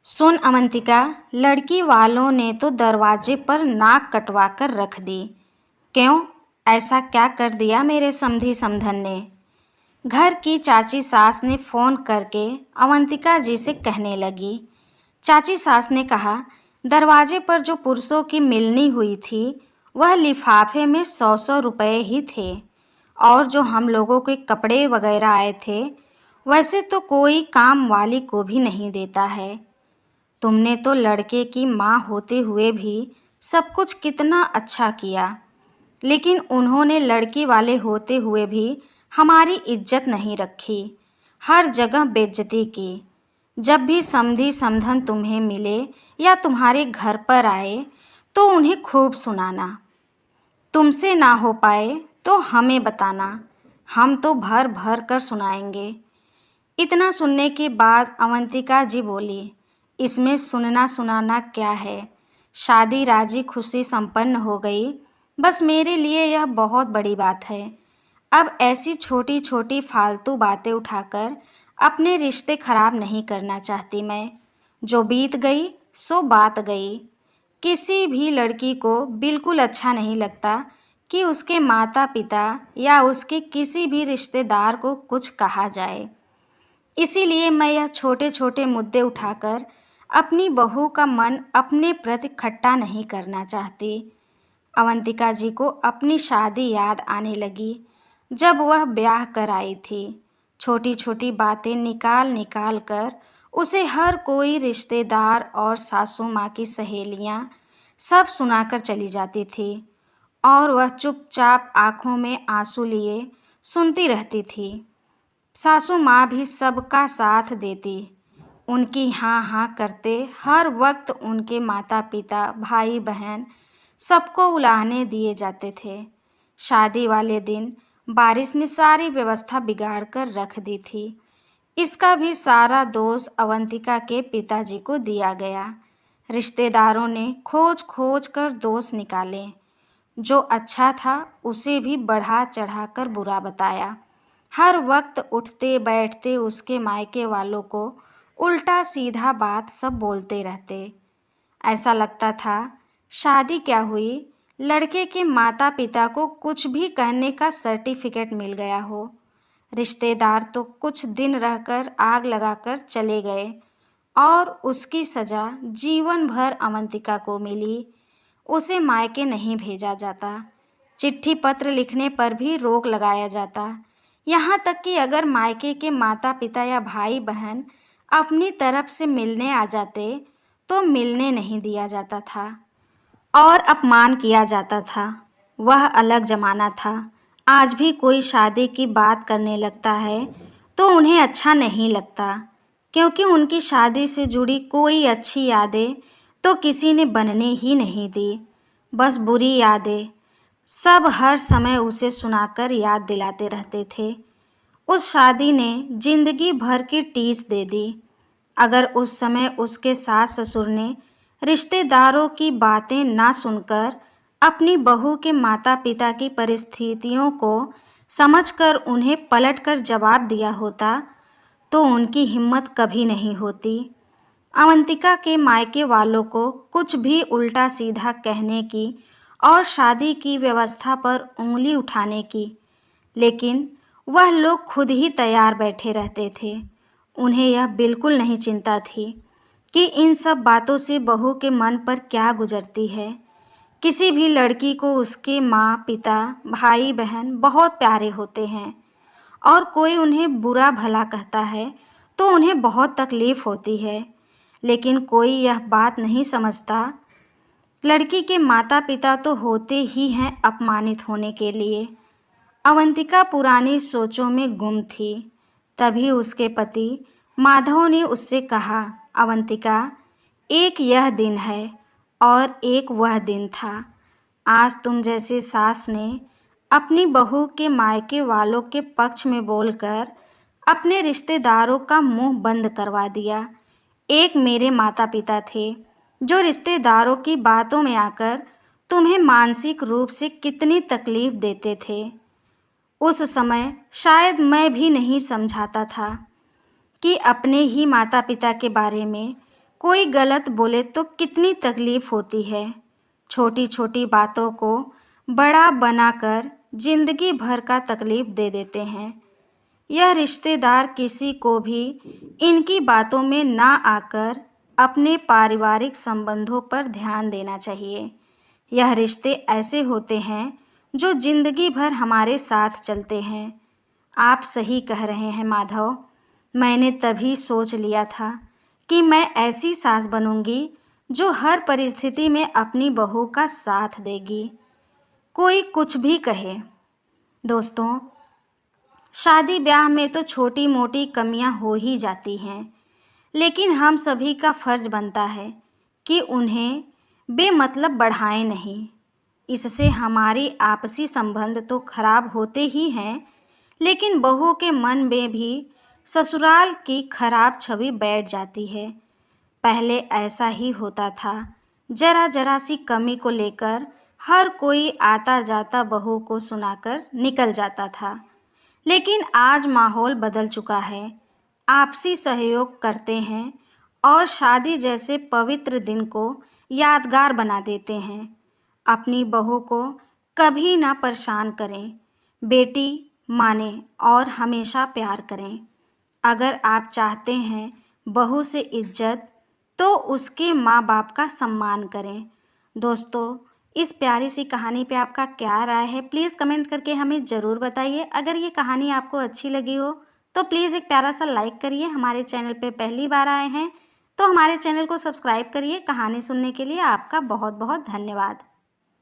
सुन अवंतिका, लड़की वालों ने तो दरवाजे पर नाक कटवा कर रख दी। क्यों? ऐसा क्या कर दिया मेरे समधी समधन ने? घर की चाची सास ने फ़ोन करके अवंतिका जी से कहने लगी। चाची सास ने कहा, दरवाजे पर जो पुरुषों की मिलनी हुई थी वह लिफाफे में 100-100 रुपये ही थे, और जो हम लोगों के कपड़े वगैरह आए थे वैसे तो कोई काम वाली को भी नहीं देता है। तुमने तो लड़के की माँ होते हुए भी सब कुछ कितना अच्छा किया, लेकिन उन्होंने लड़की वाले होते हुए भी हमारी इज्जत नहीं रखी, हर जगह बेइज्जती की। जब भी समधी समधन तुम्हें मिले या तुम्हारे घर पर आए तो उन्हें खूब सुनाना। तुमसे ना हो पाए तो हमें बताना, हम तो भर भर कर सुनाएंगे। इतना सुनने के बाद अवंतिका जी बोली, इसमें सुनना सुनाना क्या है, शादी राजी खुशी संपन्न हो गई, बस मेरे लिए यह बहुत बड़ी बात है। अब ऐसी छोटी छोटी फालतू बातें उठाकर अपने रिश्ते खराब नहीं करना चाहती मैं। जो बीत गई सो बात गई। किसी भी लड़की को बिल्कुल अच्छा नहीं लगता कि उसके माता पिता या उसके किसी भी रिश्तेदार को कुछ कहा जाए। इसीलिए मैं यह छोटे छोटे मुद्दे उठाकर अपनी बहू का मन अपने प्रति खट्टा नहीं करना चाहती। अवंतिका जी को अपनी शादी याद आने लगी, जब वह ब्याह कर आई थी। छोटी छोटी बातें निकाल निकाल कर उसे हर कोई रिश्तेदार और सासू माँ की सहेलियाँ सब सुनाकर चली जाती थी, और वह चुपचाप आँखों में आंसू लिए सुनती रहती थी। सासू माँ भी सबका साथ देती, उनकी हाँ हाँ करते हर वक्त उनके माता पिता भाई बहन सबको उलाहने दिए जाते थे। शादी वाले दिन बारिश ने सारी व्यवस्था बिगाड़ कर रख दी थी। इसका भी सारा दोष अवंतिका के पिताजी को दिया गया। रिश्तेदारों ने खोज खोज कर दोष निकाले, जो अच्छा था उसे भी बढ़ा चढ़ा कर बुरा बताया। हर वक्त उठते बैठते उसके मायके वालों को उल्टा सीधा बात सब बोलते रहते। ऐसा लगता था शादी क्या हुई, लड़के के माता पिता को कुछ भी कहने का सर्टिफिकेट मिल गया हो। रिश्तेदार तो कुछ दिन रहकर आग लगाकर चले गए, और उसकी सज़ा जीवन भर अवंतिका को मिली। उसे मायके नहीं भेजा जाता, चिट्ठी पत्र लिखने पर भी रोक लगाया जाता। यहाँ तक कि अगर मायके के माता पिता या भाई बहन अपनी तरफ से मिलने आ जाते तो मिलने नहीं दिया जाता था और अपमान किया जाता था। वह अलग ज़माना था। आज भी कोई शादी की बात करने लगता है तो उन्हें अच्छा नहीं लगता, क्योंकि उनकी शादी से जुड़ी कोई अच्छी यादें तो किसी ने बनने ही नहीं दी। बस बुरी यादें सब हर समय उसे सुनाकर याद दिलाते रहते थे। उस शादी ने जिंदगी भर की टीस दे दी। अगर उस समय उसके सास ससुर ने रिश्तेदारों की बातें ना सुनकर अपनी बहू के माता पिता की परिस्थितियों को समझकर उन्हें पलटकर जवाब दिया होता तो उनकी हिम्मत कभी नहीं होती अवंतिका के मायके वालों को कुछ भी उल्टा सीधा कहने की और शादी की व्यवस्था पर उंगली उठाने की। लेकिन वह लोग खुद ही तैयार बैठे रहते थे। उन्हें यह बिल्कुल नहीं चिंता थी कि इन सब बातों से बहू के मन पर क्या गुजरती है। किसी भी लड़की को उसके माँ पिता भाई बहन बहुत प्यारे होते हैं, और कोई उन्हें बुरा भला कहता है तो उन्हें बहुत तकलीफ़ होती है, लेकिन कोई यह बात नहीं समझता। लड़की के माता पिता तो होते ही हैं अपमानित होने के लिए। अवंतिका पुरानी सोचों में गुम थी। तभी उसके पति माधव ने उससे कहा, अवंतिका, एक यह दिन है और एक वह दिन था। आज तुम जैसे सास ने अपनी बहू के मायके वालों के पक्ष में बोलकर अपने रिश्तेदारों का मुंह बंद करवा दिया। एक मेरे माता पिता थे जो रिश्तेदारों की बातों में आकर तुम्हें मानसिक रूप से कितनी तकलीफ देते थे। उस समय शायद मैं भी नहीं समझाता था कि अपने ही माता पिता के बारे में कोई गलत बोले तो कितनी तकलीफ़ होती है। छोटी छोटी बातों को बड़ा बनाकर जिंदगी भर का तकलीफ़ दे देते हैं। यह रिश्तेदार किसी को भी इनकी बातों में ना आकर अपने पारिवारिक संबंधों पर ध्यान देना चाहिए। यह रिश्ते ऐसे होते हैं जो जिंदगी भर हमारे साथ चलते हैं। आप सही कह रहे हैं माधव। मैंने तभी सोच लिया था कि मैं ऐसी सास बनूंगी जो हर परिस्थिति में अपनी बहू का साथ देगी, कोई कुछ भी कहे। दोस्तों, शादी ब्याह में तो छोटी मोटी कमियां हो ही जाती हैं, लेकिन हम सभी का फ़र्ज़ बनता है कि उन्हें बेमतलब बढ़ाएं नहीं। इससे हमारी आपसी संबंध तो खराब होते ही हैं, लेकिन बहू के मन में भी ससुराल की खराब छवि बैठ जाती है। पहले ऐसा ही होता था, जरा जरा सी कमी को लेकर हर कोई आता जाता बहू को सुनाकर निकल जाता था। लेकिन आज माहौल बदल चुका है। आपसी सहयोग करते हैं और शादी जैसे पवित्र दिन को यादगार बना देते हैं। अपनी बहू को कभी ना परेशान करें, बेटी माने और हमेशा प्यार करें। अगर आप चाहते हैं बहू से इज्जत, तो उसके माँ बाप का सम्मान करें। दोस्तों, इस प्यारी सी कहानी पे आपका क्या राय है, प्लीज़ कमेंट करके हमें ज़रूर बताइए। अगर ये कहानी आपको अच्छी लगी हो तो प्लीज़ एक प्यारा सा लाइक करिए। हमारे चैनल पे पहली बार आए हैं तो हमारे चैनल को सब्सक्राइब करिए। कहानी सुनने के लिए आपका बहुत बहुत धन्यवाद।